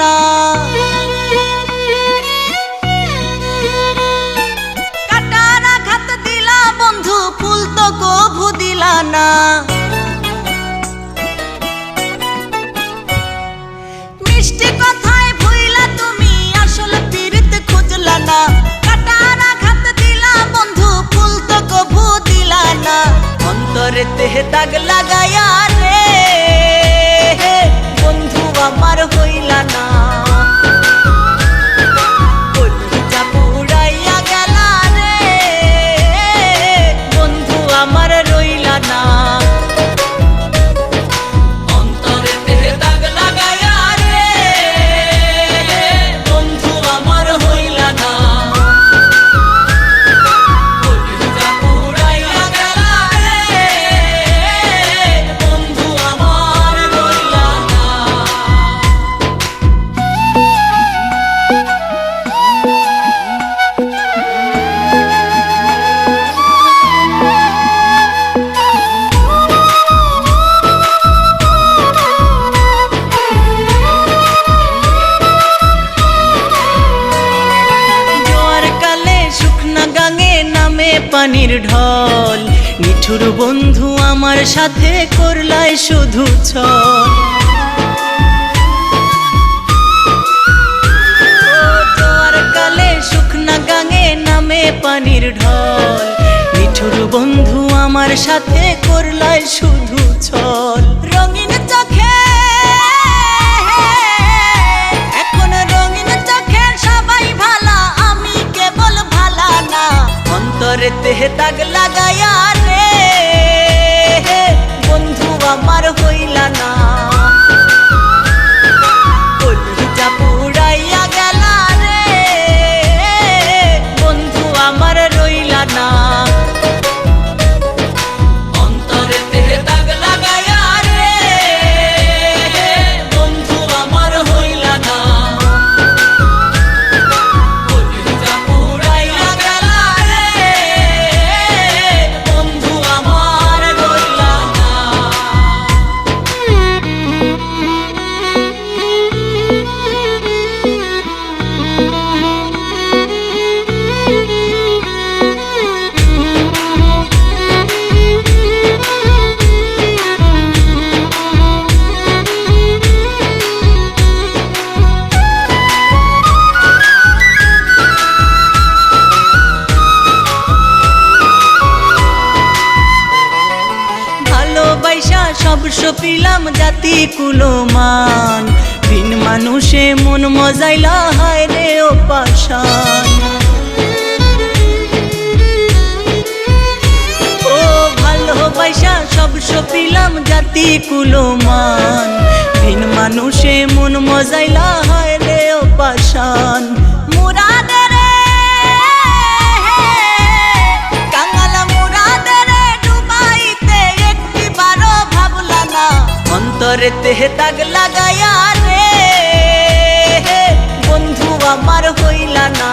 না কাটার আঘাত দিলা বন্ধু, ফুল তো কভু দিলা না। মিষ্টি কথায় ভুইলা তুমি আসল পীড়িত খুঁজলা না। কাটার আঘাত দিলা বন্ধু, ফুল তো কভু দিলা না। অন্তরে তেহে দাগ লাগায়া রে বন্ধু আমার হইলা না। কলিজা পুড়াইয়া গেলা রে বন্ধু আমার রইলা না। অন্তরে তেহে দাগ লাগায়া রে বন্ধু আমার হইলা না। কলিজা পুড়াইয়া গেলা রে বন্ধু আমার রইলা না। পানির ঢল নিঠুর বন্ধু আমার সাথে করলাই শুধু ছল। জোয়ার কালে শুকনা গাঙে নামে পানির ঢল, নিঠুর বন্ধু আমার সাথে করলাই শুধু ছল। রঙিন চোখে এখন রঙিন চোখে সবাই ভালা, আমি কেবল ভালা না। অন্তরে তেহে দাগ লাগায়া রে বন্ধু আমার হইলা না। কলিজা পুড়াইয়া গেলা রে বন্ধু আমার রইলা না। অন্তরে তেহে দাগ লাগায়া রে বন্ধু আমার হইলা না। কলিজা পুড়াইয়া গেলা রে বন্ধু আমার রইলা না। ভালোবাসা সব সপিলাম জাতি কুলমান, বিন মানুষে মন মজাইলা হায় রে ও পাশান। ও ভালোবাসা সব সপিলাম জাতি কুলমান, বিন মানুষে মন মজাইলা হায় রে ও পাশান। মুরাদের অন্তরে তেহে দাগ লাগায়া রে বন্ধু আমার হইলা না।